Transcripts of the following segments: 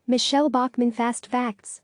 Michele Bachmann Fast Facts.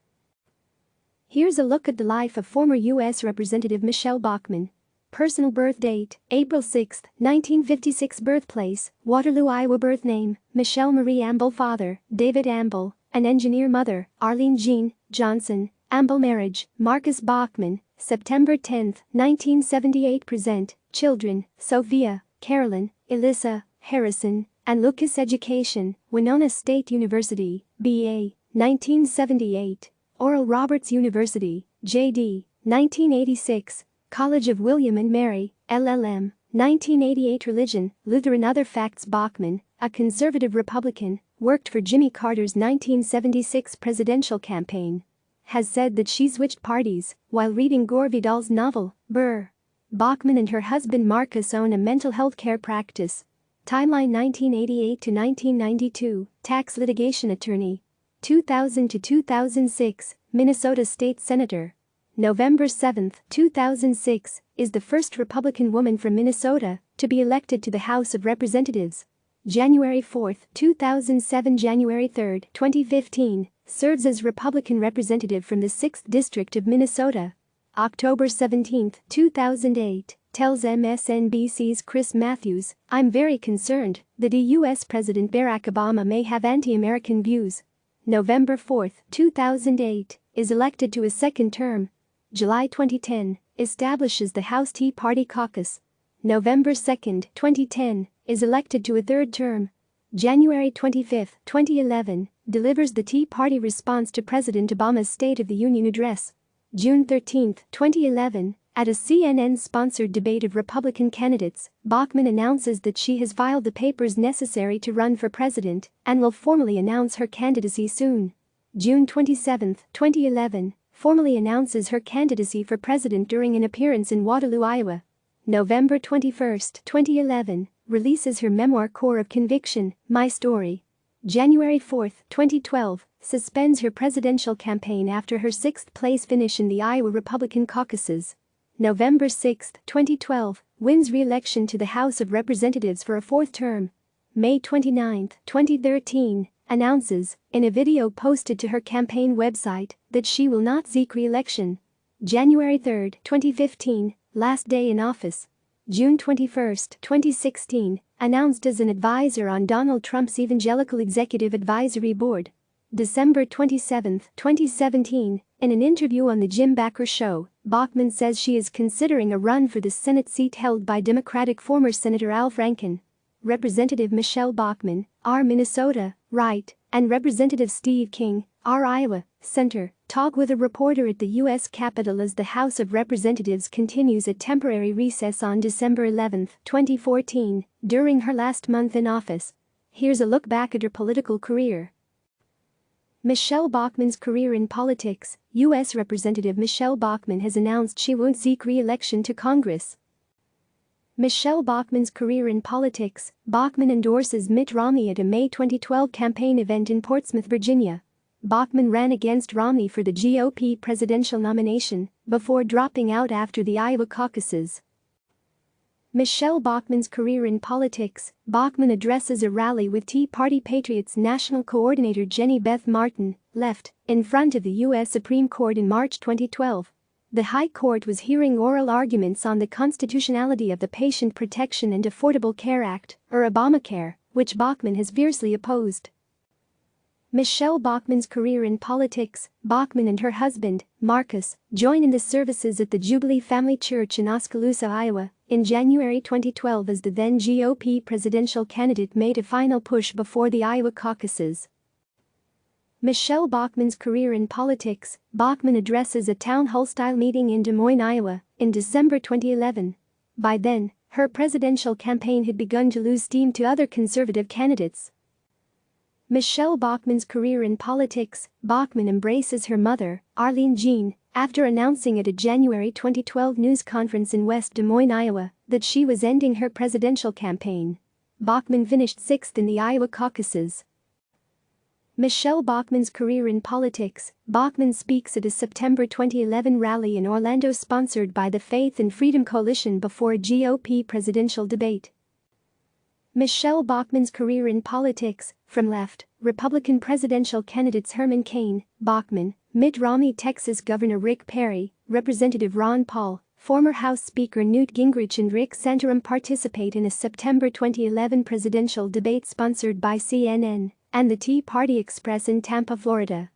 Here's a look at the life of former US Representative Michele Bachmann. Personal birth date, April 6, 1956. Birthplace, Waterloo, Iowa. Birth name, Michele Marie Amble. Father, David Amble, an engineer. Mother, Arlene Jean Johnson, Amble. Marriage, Marcus Bachmann, September 10, 1978. Present, children, Sophia, Carolyn, Elisa, Harrison, and Lucas. Education, Winona State University, B.A., 1978. Oral Roberts University, J.D., 1986. College of William and Mary, L.L.M., 1988. Religion, Lutheran. Other facts. Bachmann, a conservative Republican, worked for Jimmy Carter's 1976 presidential campaign. Has said that she switched parties while reading Gore Vidal's novel, Burr. Bachmann and her husband Marcus own a mental health care practice. Timeline 1988 to 1992, tax litigation attorney. 2000 to 2006, Minnesota State Senator. November 7, 2006, is the first Republican woman from Minnesota to be elected to the House of Representatives. January 4, 2007. January 3, 2015, serves as Republican representative from the 6th District of Minnesota. October 17, 2008, tells MSNBC's Chris Matthews, "I'm very concerned that U.S. President Barack Obama may have anti-American views." November 4, 2008, is elected to a second term. July 2010, establishes the House Tea Party Caucus. November 2, 2010, is elected to a third term. January 25, 2011, delivers the Tea Party response to President Obama's State of the Union address. June 13, 2011, at a CNN-sponsored debate of Republican candidates, Bachmann announces that she has filed the papers necessary to run for president and will formally announce her candidacy soon. June 27, 2011, formally announces her candidacy for president during an appearance in Waterloo, Iowa. November 21, 2011, releases her memoir Core of Conviction, My Story. January 4, 2012, suspends her presidential campaign after her 6th-place finish in the Iowa Republican caucuses. November 6, 2012, wins re-election to the House of Representatives for a fourth term. May 29, 2013, announces, in a video posted to her campaign website, that she will not seek re-election. January 3, 2015, last day in office. June 21, 2016, announced as an advisor on Donald Trump's Evangelical Executive Advisory Board. December 27, 2017, in an interview on The Jim Bakker Show, Bachmann says she is considering a run for the Senate seat held by Democratic former Senator Al Franken. Representative Michele Bachmann, R. Minnesota, right, and Representative Steve King, R. Iowa, center, talk with a reporter at the U.S. Capitol as the House of Representatives continues a temporary recess on December 11, 2014, during her last month in office. Here's a look back at her political career. Michele Bachmann's career in politics. U.S. Representative Michele Bachmann has announced she won't seek re-election to Congress. Michele Bachmann's career in politics. Bachmann endorses Mitt Romney at a May 2012 campaign event in Portsmouth, Virginia. Bachmann ran against Romney for the GOP presidential nomination before dropping out after the Iowa caucuses. Michele Bachmann's career in politics. Bachmann addresses a rally with Tea Party Patriots National Coordinator Jenny Beth Martin, left, in front of the U.S. Supreme Court in March 2012. The High Court was hearing oral arguments on the constitutionality of the Patient Protection and Affordable Care Act, or Obamacare, which Bachmann has fiercely opposed. Michele Bachmann's career in politics. Bachmann and her husband, Marcus, join in the services at the Jubilee Family Church in Oskaloosa, Iowa, in January 2012 as the then GOP presidential candidate made a final push before the Iowa caucuses. Michele Bachmann's career in politics. Bachmann addresses a town hall-style meeting in Des Moines, Iowa, in December 2011. By then, her presidential campaign had begun to lose steam to other conservative candidates. Michele Bachmann's career in politics. Bachmann embraces her mother, Arlene Jean, after announcing at a January 2012 news conference in West Des Moines, Iowa, that she was ending her presidential campaign. Bachmann finished 6th in the Iowa caucuses. Michele Bachmann's career in politics. Bachmann speaks at a September 2011 rally in Orlando sponsored by the Faith and Freedom Coalition before a GOP presidential debate. Michele Bachmann's career in politics. From left, Republican presidential candidates Herman Cain, Bachmann, Mitt Romney, Texas Governor Rick Perry, Representative Ron Paul, former House Speaker Newt Gingrich and Rick Santorum participate in a September 2011 presidential debate sponsored by CNN and the Tea Party Express in Tampa, Florida.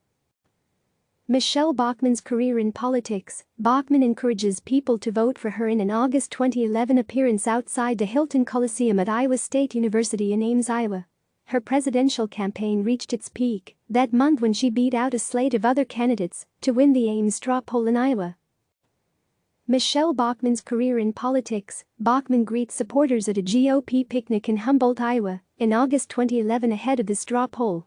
Michele Bachmann's career in politics. Bachmann encourages people to vote for her in an August 2011 appearance outside the Hilton Coliseum at Iowa State University in Ames, Iowa. Her presidential campaign reached its peak that month when she beat out a slate of other candidates to win the Ames straw poll in Iowa. Michele Bachmann's career in politics. Bachmann greets supporters at a GOP picnic in Humboldt, Iowa, in August 2011 ahead of the straw poll.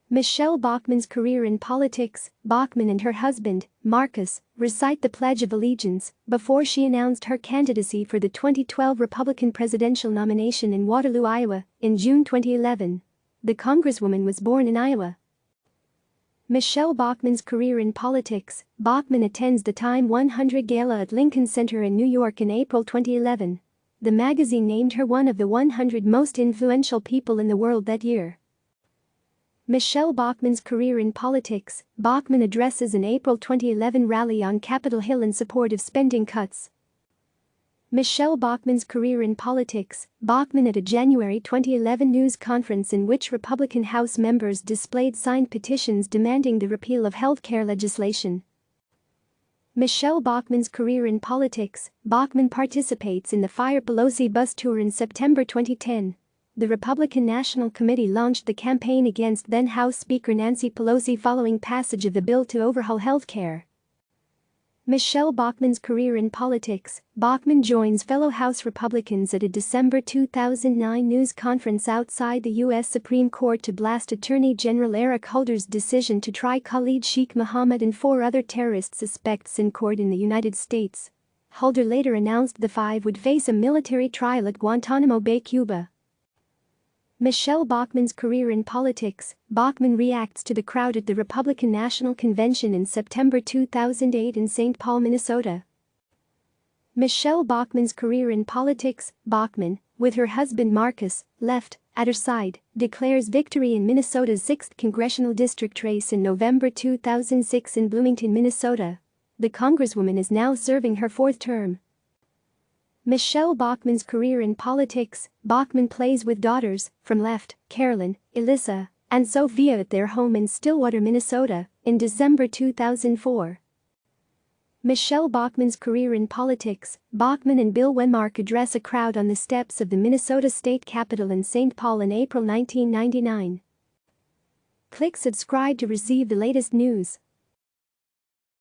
Michele Bachmann's career in politics. Bachmann and her husband, Marcus, recite the Pledge of Allegiance before she announced her candidacy for the 2012 Republican presidential nomination in Waterloo, Iowa, in June 2011. The Congresswoman was born in Iowa. Michele Bachmann's career in politics. Bachmann attends the Time 100 Gala at Lincoln Center in New York in April 2011. The magazine named her one of the 100 most influential people in the world that year. Michele Bachmann's career in politics. Bachmann addresses an April 2011 rally on Capitol Hill in support of spending cuts. Michele Bachmann's career in politics. Bachmann at a January 2011 news conference in which Republican House members displayed signed petitions demanding the repeal of health care legislation. Michele Bachmann's career in politics. Bachmann participates in the Fire Pelosi bus tour in September 2010. The Republican National Committee launched the campaign against then House Speaker Nancy Pelosi following passage of the bill to overhaul health care. Michele Bachmann's career in politics. Bachmann joins fellow House Republicans at a December 2009 news conference outside the U.S. Supreme Court to blast Attorney General Eric Holder's decision to try Khalid Sheikh Mohammed and 4 other terrorist suspects in court in the United States. Holder later announced the 5 would face a military trial at Guantanamo Bay, Cuba. Michele Bachmann's career in politics. Bachmann reacts to the crowd at the Republican National Convention in September 2008 in St. Paul, Minnesota. Michele Bachmann's career in politics. Bachmann, with her husband Marcus, left at her side, declares victory in Minnesota's 6th congressional district race in November 2006 in Bloomington, Minnesota. The Congresswoman is now serving her 4th term. Michele Bachmann's career in politics. Bachmann plays with daughters from left, Carolyn, Elisa, and Sophia at their home in Stillwater, Minnesota, in December 2004. Michele Bachmann's career in politics. Bachmann and Bill Wenmark address a crowd on the steps of the Minnesota State Capitol in St. Paul in April 1999. Click subscribe to receive the latest news.